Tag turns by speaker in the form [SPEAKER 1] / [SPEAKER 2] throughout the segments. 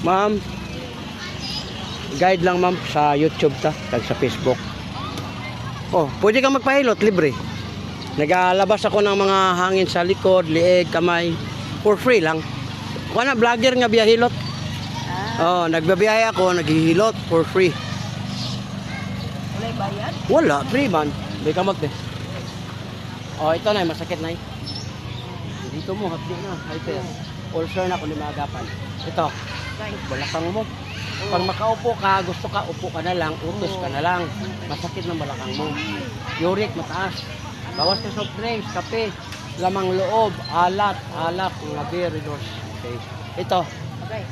[SPEAKER 1] Ma'am, guide lang ma'am sa YouTube ta, tag sa Facebook. Oh, pwede kang magpahilot, libre. Nagalabas ako ng mga hangin sa likod, lieg, kamay, for free lang. Wala, vlogger nga biyahilot. Oh, nagbabiyahe ako, naghihilot for free.
[SPEAKER 2] Wala bayad?
[SPEAKER 1] Wala, free man. May kamot eh. Oh, ito na, masakit na eh. Dito mo, hapdi na. Hyper. Ulcer na kung di maagapan. Ito, balakang mo. Pag makaupo ka, gusto ka, upo ka na lang, utos ka na lang. Masakit ng balakang mo. Uric, mataas. Bawas ka soft drinks, kape, lamang loob, alat, mga beer, okay. Ito,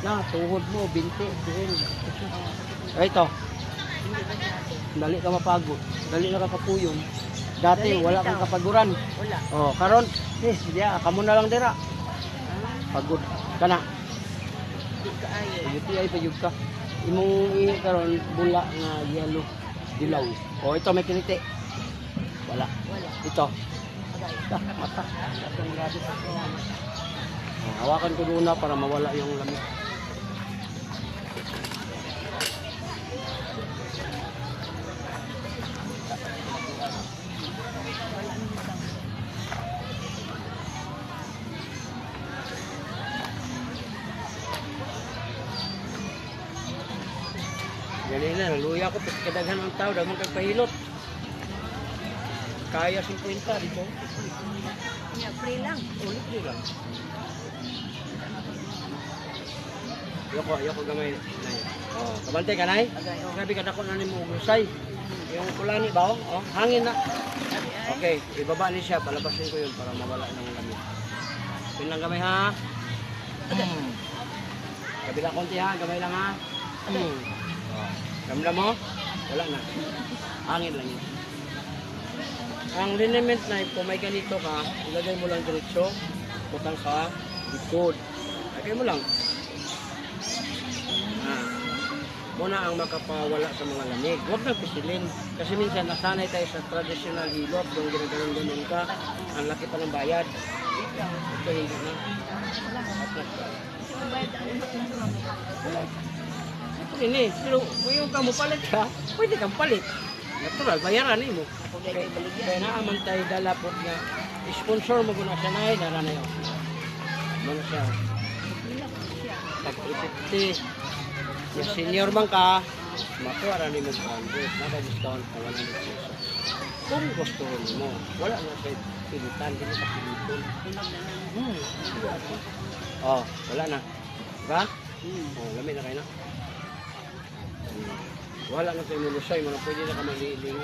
[SPEAKER 1] na, tuhod mo, binti, tuhin. Ito, dali ka mapagod, dali na ka kapuyon. Dati, wala kang kapaguran.
[SPEAKER 2] Wala.
[SPEAKER 1] Oh, karon, diya, kamo na lang dira. Pagod ka na. UTI pa yun ka. Imong ihi karon bula nga yellow, dilaw. Oh, ito may kiniti. Wala. Ito. Mata. Oh, hawakan ko doon na para mawala yung lamig. Ganyan na, naluya ko, kadaghan ang tao, dagang kagpahilot. Kaya 50 dito.
[SPEAKER 2] Free lang.
[SPEAKER 1] Ulit free lang. Ayoko gamay. Oh, kabante ka, Nay? Sabi ka dako na ni mo gusay. Yung kulani ba? Oh, hangin na. Okay, ibaba ni siya, palabasin ko yun para mawala ng lamig. Yun lang gamay ha. Kabila konti ha, gamay lang ha. Ramdam mo? Wala na. Hangin lang yun. Ang liniment na kung may ganito ka, ilagay mo lang diretso, butang sa likod. Lagay mo lang. Muna ang makapawala sa mga lamig. Huwag na pisilin. Kasi minsan nasanay tayo sa traditional hilot. Yung ginaganon ka, ang laki pa ng bayad. Ito hindi na. Ito rin eh. Pero kung yung kamo palit ka, pwede kang palit. Natural, bayaran eh mo. Kaya naaman tayo dalapot nga. Sponsor mo guna siya na eh, narana yun. Ano siya? Tag-50. Yung senior man ka, matuwara ni mo 100. Naka-discount ka 100 pesos. Kung gusto mo, wala na sa pilitan, hindi ka pilitin. Oh, wala na. Diba? Oh, lamig na kayo na. Wala na sa imulusay, mga pwede na ka maliling.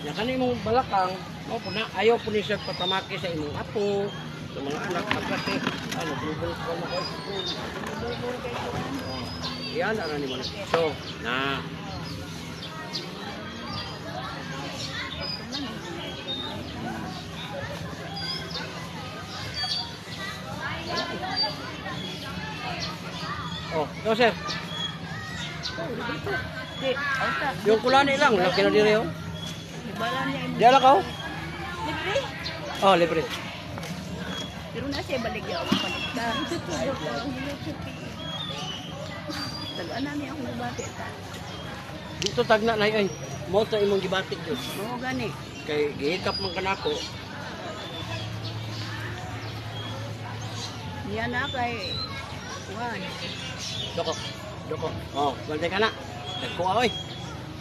[SPEAKER 1] Yan kanina mong balakang, ayaw po niya patamaki sa imong apo, sa mga anak, pagkati, bubul ko na kayo. Yan, ni mo na. So, na. Oh, ito sir. Yung kulani lang, laki na dito yun. Diyan ako.
[SPEAKER 2] Libre?
[SPEAKER 1] Oh, libre.
[SPEAKER 2] Pero na siya balik yaw. Paliktan. Tagaan namin akong nabati.
[SPEAKER 1] Dito tagna na yun. Moto imong gibatik yun.
[SPEAKER 2] Oo, gani.
[SPEAKER 1] Kay gihikap man kanako.
[SPEAKER 2] Yan na kay Juan.
[SPEAKER 1] Doko. Oh, bantay ka na. Nagkuha oy.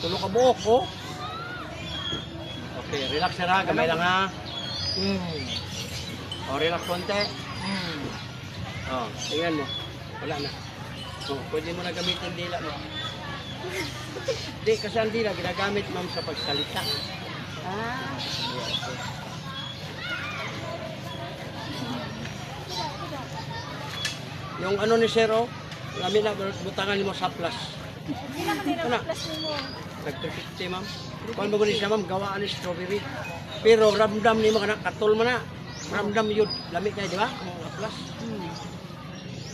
[SPEAKER 1] Tulo ka buok ko. Okay, relax na ra, gamay lang ha. Oh, relax konti. Oh, tingnan mo. Wala na. Oh, pwede mo na gamitin dila mo. Di, kasi ang dila ginagamit ma'am sa pagsalita. Yung ano ni Sero, kami na butangan mo sa plus. Ano? Nag-350 ma'am. Kung mo siya ma'am, gawaan ni strawberry. Pero ramdam ni mo ka na, katol mo na. Ramdam yun, lamig kayo, di ba? Mga plus.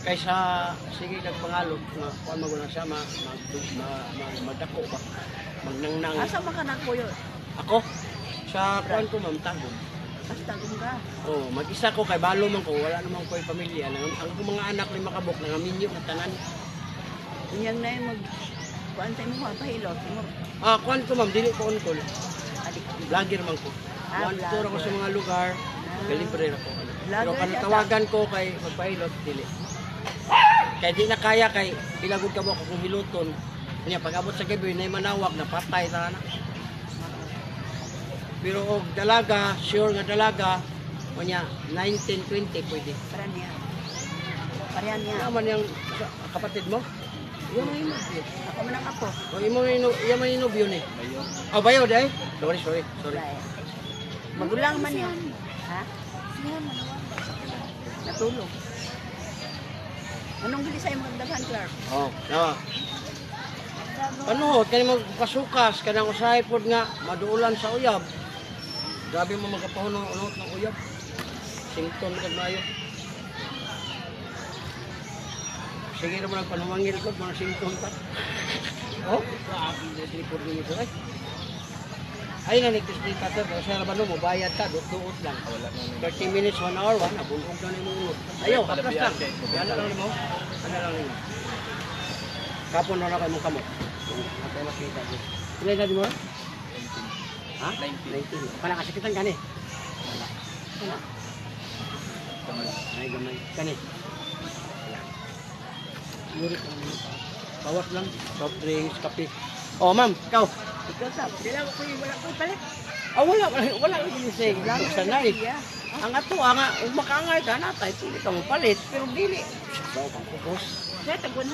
[SPEAKER 1] Kaysa, sige, nagpangalog, kung mo na siya, magdako ba? Magnangnang.
[SPEAKER 2] Asa makanak po yun?
[SPEAKER 1] Ako? Sa kuwan ko ma'am, tagong.
[SPEAKER 2] Basta gumga.
[SPEAKER 1] Oh, mag-isa ko kay balo man ko, wala naman ko pamilya. Ang akong mga anak ni makabok nangaminyo na tanan.
[SPEAKER 2] Unyang na yung kuan sa mo pahilot mo.
[SPEAKER 1] Ah, kuan ko ma'am, dili ko on-call.
[SPEAKER 2] Adik.
[SPEAKER 1] Vlogger man ko.
[SPEAKER 2] Ah,
[SPEAKER 1] Kuan tour ako sa mga lugar, kalibre ako. Pero
[SPEAKER 2] Vlogger
[SPEAKER 1] kan
[SPEAKER 2] siya,
[SPEAKER 1] tawagan ko kay magpahilot dili. Kay di na kaya kay pilagod ka mo kung hiluton. Kanya pag abot sa gabi na manawag na patay ta na. Pero og dalaga, sure nga dalaga, kanya 19-20 pwede.
[SPEAKER 2] Para niya. Parehan niya.
[SPEAKER 1] Naman yung kapatid mo? Yung mga inubyo.
[SPEAKER 2] Ako man ang apo.
[SPEAKER 1] O yung mga inubyo ni. Oh, bayo day? Sorry.
[SPEAKER 2] Wala. Magulang man yan. Ha? Natulog. Anong bili sa'yo mga daghan, Clark?
[SPEAKER 1] Oh, no. Ano, kani magpasukas kanang usahay pod nga maduulan sa uyab. Grabe mo magkapahuno-unot ng uyab. Sington kag mayo. Sige na mo nagpanumangil ko mga sington ta. Oh, grabe na silipod ni ito ay. Ay na nagtisdita ta pero sa labano mo bayad ka duot lang. 30 minutes 1 hour wa na bulog na nimo unot. Ayo, kaplas lang. Yan na lang nimo. Ano lang nimo. Kapon na kay mong kamot. Atay makita ko. Pila na di mo? Ha? 19. Para kasakitan kani. Wala. Ay gamay. Kani. Murit ang bawas lang. Soft drinks, kape. Oh, ma'am, ikaw.
[SPEAKER 2] Ikaw sa, wala ko palit.
[SPEAKER 1] Ah, wala yung say. Lang sa night. Ang ato, nga, makangay ka na, tayo pili ka mo palit. Pero dili. Bawa kang kukos.
[SPEAKER 2] Kaya tag 100.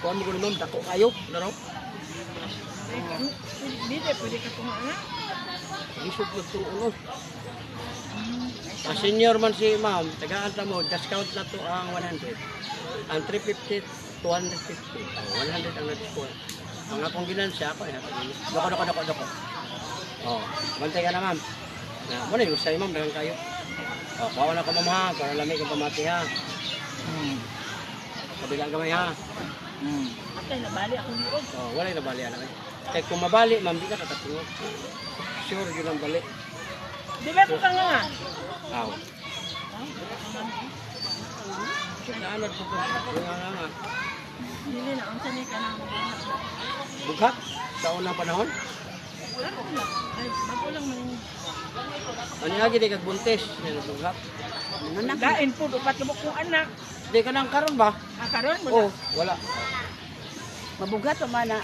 [SPEAKER 1] Kuha mo ko naman, dako kayo. Ano?
[SPEAKER 2] Dito, pwede ka kumana.
[SPEAKER 1] Isog na itong ulo. Ah, senior man si ma'am, tagaan mo, discount na to ang 100. Ang 350, 250. Ang 100 ang na-discount. Ang akong ginansya ako, dako. Oh, bantay ka na ma'am. Na, muna yung sa'yo ma'am, dagang kayo. Oh, kuha na ka ma'am ha, para lamig ang pamati ha. Kabilang gamay ha.
[SPEAKER 2] Atay, nabali ako liog.
[SPEAKER 1] Oh, wala yung nabali na kayo. Kaya kung mabali, ma'am, di ka katatingog. Sure, yun ang bali.
[SPEAKER 2] Di ba ko ka nga?
[SPEAKER 1] Aw. Naanod po ko. Nga.
[SPEAKER 2] Dili na, ang sanay ka na.
[SPEAKER 1] Bughat? Sa unang panahon?
[SPEAKER 2] Wala ko lang. Ay, bago lang man.
[SPEAKER 1] Ano lagi di kagbuntis? Yan ang bughat.
[SPEAKER 2] Nagain po, upat mo kong anak.
[SPEAKER 1] Di ka nang karon ba?
[SPEAKER 2] Karon mo
[SPEAKER 1] Oo, wala.
[SPEAKER 2] Mabugat pa man na.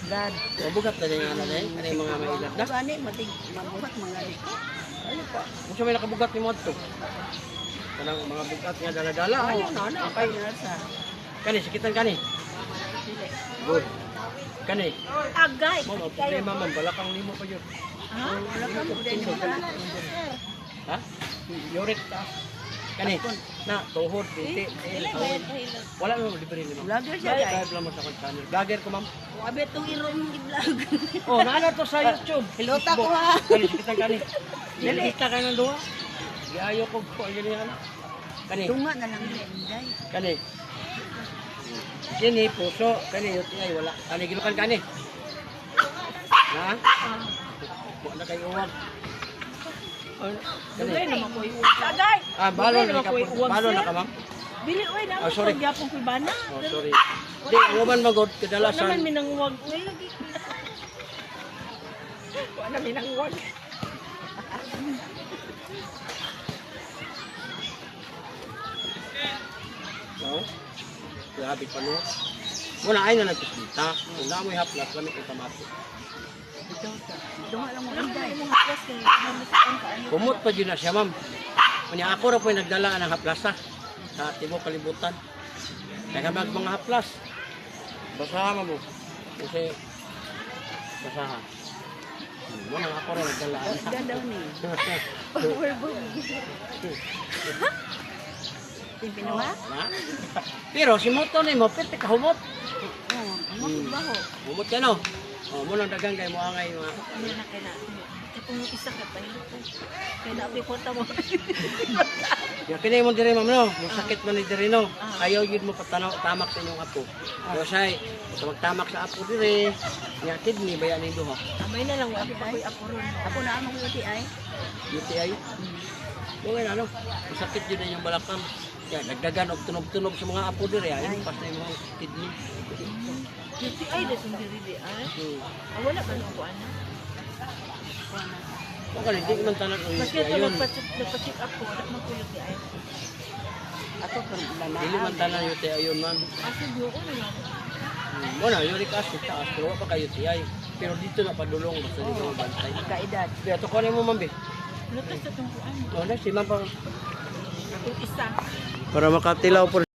[SPEAKER 2] Dad.
[SPEAKER 1] Mabugat na din nga na din. Ano yung mga mailad na?
[SPEAKER 2] Gani, mabugat mga ni.
[SPEAKER 1] Ano pa? Kung siya may nakabugat ni Modto. Kanang mga bugat nga dala-dala. Ano na?
[SPEAKER 2] Okay na sa.
[SPEAKER 1] Kani, sikitan kani.
[SPEAKER 2] Dili.
[SPEAKER 1] Good. Kani.
[SPEAKER 2] Agay.
[SPEAKER 1] Ma'am, ang problema ma'am, balakang limo pa yun.
[SPEAKER 2] Ha? Wala ka mo din mo.
[SPEAKER 1] Ha? Yorik ta. Kani. Na, tuhod, binti. Wala naman libre ni ma'am.
[SPEAKER 2] Vlogger siya guys.
[SPEAKER 1] Drive lang mo sa channel. Vlogger ko ma'am.
[SPEAKER 2] Wabe tong irong i-vlog.
[SPEAKER 1] Oh, naano to sa YouTube.
[SPEAKER 2] Hilota ko ha.
[SPEAKER 1] Kani, sikitan kani. Dili kita kayo ng duha. Giayo ko po ang ganyan. Kani.
[SPEAKER 2] Tunga na lang din.
[SPEAKER 1] Kani. Kini puso, kani yuti ay wala. Kani gilukan kani. Ha? Wala kayo uwag.
[SPEAKER 2] Dili naman ko iuwag. Agay.
[SPEAKER 1] Ah, balo na ka. Balo na ka, ma'am.
[SPEAKER 2] Dili oy na
[SPEAKER 1] Oh, sorry.
[SPEAKER 2] ko gyapon ko bana.
[SPEAKER 1] Oh, sorry. Di, ang uban magod
[SPEAKER 2] Naman
[SPEAKER 1] kadalasan.
[SPEAKER 2] minanguwag. Uy lagi. Wala minanguwag.
[SPEAKER 1] No? Grabe pa no. Muna ay na nagpisita. Kung na mo haplas, lamig ang kamati.
[SPEAKER 2] Tunga lang mo anday. Mga plus kay mamisan ka ano.
[SPEAKER 1] Kumot pa dyan na siya, ma'am. Kanya ako ra po yung nagdala ng haplasa sa tibok kalibutan. Kaya kami mga haplas. Basahan mo. Kasi basahan. Muna ako ra nagdala.
[SPEAKER 2] Gadaw ni. Overbook. Pinuha?
[SPEAKER 1] Ha? Pero si Moto ni mo, pwede ka humot.
[SPEAKER 2] Oo, amo ba ho?
[SPEAKER 1] Humot ka no? O, muna dagang kayo mo angay mga.
[SPEAKER 2] Ano na kaya na? Kung isa ka pa yun. Kaya na, kwarta mo.
[SPEAKER 1] Ya kini mo dire ma'am no, sakit man ni dire no. Ayaw yun mo patanaw tamak sa inyong apo. Yo say, kung magtamak sa apo dire, nya kidney bayan ning duha.
[SPEAKER 2] Amay na lang wala pa ko'y apo ron. Ako na amang UTI.
[SPEAKER 1] UTI. Mo nga ano, sakit yun na yung balakang. Ya dagdagan og tunog-tunog sa mga apo dire, ay pas na yung mga kidney.
[SPEAKER 2] UTI da sung diri ay. Wala ba nung kuan na?
[SPEAKER 1] Kung kani di man tanan og
[SPEAKER 2] Maski
[SPEAKER 1] UTI
[SPEAKER 2] ito
[SPEAKER 1] yun.
[SPEAKER 2] nagpa-check up ko, wala man ko UTI. Ako kung
[SPEAKER 1] Dili man tanan UTI yun man.
[SPEAKER 2] Kasi buo na lang.
[SPEAKER 1] Mo na uric acid taas pero wa pa kayo UTI. Pero dito na padulong basta dito mo bantay.
[SPEAKER 2] Kaedad.
[SPEAKER 1] Kaya to kunin mo mambe.
[SPEAKER 2] Lutos sa tungkuan.
[SPEAKER 1] Oh, na si ma'am pa.
[SPEAKER 2] Ako isa.
[SPEAKER 1] Para makatilaw po